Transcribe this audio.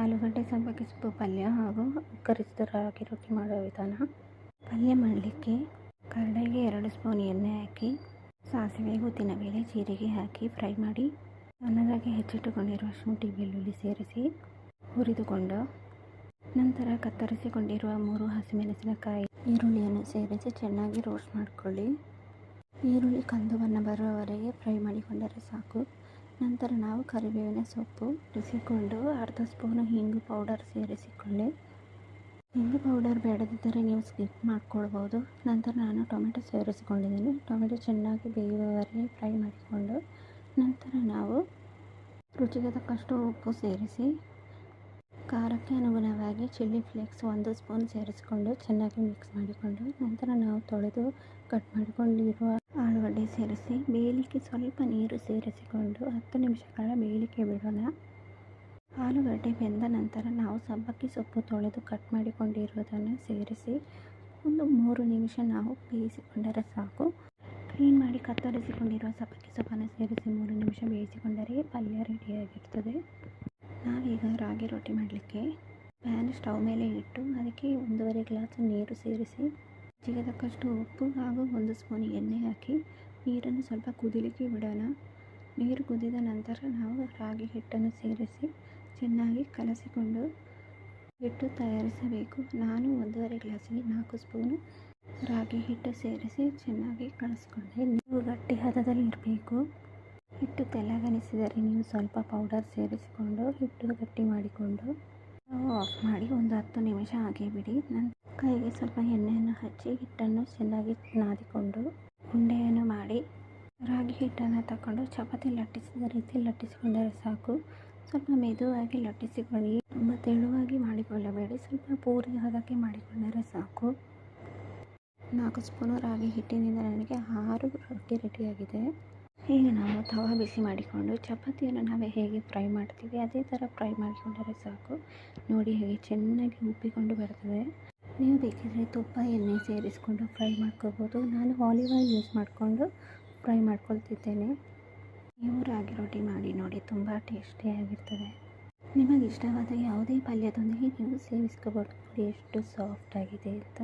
ಆಲೂಗಡ್ಡೆ ಸಬ್ಬಕ್ಕಿ ಸೊಪ್ಪು ಪಲ್ಯ ಹಾಗೂ ಕರಿಸಿದ ರಾಗಿ ರೊಟ್ಟಿ ಮಾಡುವ ವಿಧಾನ. ಪಲ್ಯ ಮಾಡಲಿಕ್ಕೆ ಕಡಲೆಗೆ 2 ಸ್ಪೂನ್ ಎಣ್ಣೆ ಹಾಕಿ ಸಾಸಿವೆ, ಉದ್ದಿನಬೇಳೆ, ಜೀರಿಗೆ ಹಾಕಿ ಫ್ರೈ ಮಾಡಿ ಸಣ್ಣದಾಗಿ ಹೆಚ್ಚಿಟ್ಟುಕೊಂಡಿರುವ ಶುಂಠಿ ಬೆಳ್ಳುಳ್ಳಿ ಸೇರಿಸಿ ಹುರಿದುಕೊಂಡು ನಂತರ ಕತ್ತರಿಸಿಕೊಂಡಿರುವ 3 ಹಸಿಮೆಣಸಿನಕಾಯಿ, ಈರುಳ್ಳಿಯನ್ನು ಸೇರಿಸಿ ಚೆನ್ನಾಗಿ ರೋಸ್ಟ್ ಮಾಡಿಕೊಳ್ಳಿ. ಈರುಳ್ಳಿ ಕಂದು ಬಣ್ಣ ಬರುವವರೆಗೆ ಫ್ರೈ ಮಾಡಿಕೊಂಡರೆ ಸಾಕು. ನಂತರ ನಾವು ಕರಿಬೇವಿನ ಸೊಪ್ಪು ಇರಿಸಿಕೊಂಡು ಅರ್ಧ ಸ್ಪೂನು ಹಿಂಗು ಪೌಡರ್ ಸೇರಿಸಿಕೊಳ್ಳಿ. ಹಿಂಗು ಪೌಡರ್ ಬೇಡದಿದ್ದರೆ ನೀವು ಸ್ಕಿಪ್ ಮಾಡ್ಕೊಳ್ಬೋದು. ನಂತರ ನಾನು ಟೊಮೆಟೊ ಸೇರಿಸಿಕೊಂಡಿದ್ದೀನಿ. ಟೊಮೆಟೊ ಚೆನ್ನಾಗಿ ಬೇಯುವವರೆಗೆ ಫ್ರೈ ಮಾಡಿಕೊಂಡು ನಂತರ ನಾವು ರುಚಿಗೆ ತಕ್ಕಷ್ಟು ಉಪ್ಪು ಸೇರಿಸಿ ಖಾರಕ್ಕೆ ಅನುಗುಣವಾಗಿ ಚಿಲ್ಲಿ ಫ್ಲೇಕ್ಸ್ 1 ಸ್ಪೂನ್ ಸೇರಿಸಿಕೊಂಡು ಚೆನ್ನಾಗಿ ಮಿಕ್ಸ್ ಮಾಡಿಕೊಂಡು ನಂತರ ನಾವು ತೊಳೆದು ಕಟ್ ಮಾಡಿಕೊಂಡಿರುವ ಆಲೂಗಡ್ಡೆ ಸೇರಿಸಿ ಬೇಯಲಿಕ್ಕೆ ಸ್ವಲ್ಪ ನೀರು ಸೇರಿಸಿಕೊಂಡು 10 ನಿಮಿಷಗಳ ಬೇಯಲಿಕ್ಕೆ ಬಿಡೋಣ. ಆಲೂಗಡ್ಡೆ ಬೆಂದ ನಂತರ ನಾವು ಸಬ್ಬಕ್ಕಿ ಸೊಪ್ಪು ತೊಳೆದು ಕಟ್ ಮಾಡಿಕೊಂಡಿರುವುದನ್ನು ಸೇರಿಸಿ ಒಂದು 3 ನಿಮಿಷ ನಾವು ಬೇಯಿಸಿಕೊಂಡರೆ ಸಾಕು. ಕ್ಲೀನ್ ಮಾಡಿ ಕತ್ತರಿಸಿಕೊಂಡಿರುವ ಸಬ್ಬಕ್ಕಿ ಸೊಪ್ಪನ್ನು ಸೇರಿಸಿ 3 ನಿಮಿಷ ಬೇಯಿಸಿಕೊಂಡರೆ ಪಲ್ಯ ರೆಡಿಯಾಗಿರ್ತದೆ. ನಾವೀಗ ರಾಗಿ ರೊಟ್ಟಿ ಮಾಡಲಿಕ್ಕೆ ಪ್ಯಾನ್ ಸ್ಟವ್ ಮೇಲೆ ಇಟ್ಟು ಅದಕ್ಕೆ 1.5 ಗ್ಲಾಸ್ ನೀರು ಸೇರಿಸಿ ರುಚಿಗೆ ತಕ್ಕಷ್ಟು ಉಪ್ಪು ಹಾಗೂ 1 ಸ್ಪೂನ್ ಎಣ್ಣೆ ಹಾಕಿ ನೀರನ್ನು ಸ್ವಲ್ಪ ಕುದಿಲಿಕ್ಕೆ ಬಿಡೋಣ. ನೀರು ಕುದಿದ ನಂತರ ನಾವು ರಾಗಿ ಹಿಟ್ಟನ್ನು ಸೇರಿಸಿ ಚೆನ್ನಾಗಿ ಕಲಸಿಕೊಂಡು ಹಿಟ್ಟು ತಯಾರಿಸಬೇಕು. ನಾನು 1.5 ಗ್ಲಾಸಿಗೆ 4 ಸ್ಪೂನು ರಾಗಿ ಹಿಟ್ಟು ಸೇರಿಸಿ ಚೆನ್ನಾಗಿ ಕಲಸಿಕೊಂಡೆ. ನೀವು ಗಟ್ಟಿ ಹದದಲ್ಲಿ ಇರಬೇಕು. ಹಿಟ್ಟು ತೆಳ್ಳಗನಿಸಿದರೆ ನೀವು ಸ್ವಲ್ಪ ಪೌಡರ್ ಸೇರಿಸಿಕೊಂಡು ಹಿಟ್ಟು ಗಟ್ಟಿ ಮಾಡಿಕೊಂಡು ನಾವು ಆಫ್ ಮಾಡಿ ಒಂದು 10 ನಿಮಿಷ ಹಾಗೆ ಬಿಡಿ. ನಂತರ ಕೈಗೆ ಸ್ವಲ್ಪ ಎಣ್ಣೆಯನ್ನು ಹಚ್ಚಿ ಹಿಟ್ಟನ್ನು ಚೆನ್ನಾಗಿ ನಾದಿಕೊಂಡು ಉಂಡೆಯನ್ನು ಮಾಡಿ ರಾಗಿ ಹಿಟ್ಟನ್ನು ತಗೊಂಡು ಚಪಾತಿ ಲಟ್ಟಿಸಿದ ರೀತಿ ಲಟ್ಟಿಸಿಕೊಂಡರೆ ಸಾಕು. ಸ್ವಲ್ಪ ಮೆದುವಾಗಿ ಲಟ್ಟಿಸಿಕೊಳ್ಳಿ. ತುಂಬ ತೆಳುವಾಗಿ ಮಾಡಿಕೊಳ್ಳಬೇಡಿ. ಸ್ವಲ್ಪ ಪೂರಿ ಹದಕ್ಕೆ ಮಾಡಿಕೊಂಡರೆ ಸಾಕು. 4 ಸ್ಪೂನು ರಾಗಿ ಹಿಟ್ಟಿನಿಂದ ನನಗೆ 6 ರೊಟ್ಟಿ ರೆಡಿಯಾಗಿದೆ. ಈಗ ನಾವು ತವಾ ಬಿಸಿ ಮಾಡಿಕೊಂಡು ಚಪಾತಿಯನ್ನು ನಾವು ಹೇಗೆ ಫ್ರೈ ಮಾಡ್ತೀವಿ ಅದೇ ಥರ ಫ್ರೈ ಮಾಡಿಕೊಂಡರೆ ಸಾಕು. ನೋಡಿ ಹೇಗೆ ಚೆನ್ನಾಗಿ ಉಬ್ಬಿಕೊಂಡು ಬರ್ತದೆ. ನೀವು ಬೇಕಿದ್ರೆ ತುಪ್ಪ ಎಣ್ಣೆ ಸೇರಿಸ್ಕೊಂಡು ಫ್ರೈ ಮಾಡ್ಕೋಬೋದು. ನಾನು ಆಲಿವ್ ಆಯಿಲ್ ಯೂಸ್ ಮಾಡಿಕೊಂಡು ಫ್ರೈ ಮಾಡ್ಕೊಳ್ತಿದ್ದೇನೆ. ನೀವು ರಾಗಿ ರೊಟ್ಟಿ ಮಾಡಿ ನೋಡಿ, ತುಂಬ ಟೇಸ್ಟಿಯಾಗಿರ್ತದೆ. ನಿಮಗೆ ಇಷ್ಟವಾದ ಯಾವುದೇ ಪಲ್ಯದೊಂದಿಗೆ ನೀವು ಸೇವಿಸ್ಕೋಬೋದು. ನೋಡಿ ಎಷ್ಟು ಸಾಫ್ಟ್ ಆಗಿದೆ ಅಂತ.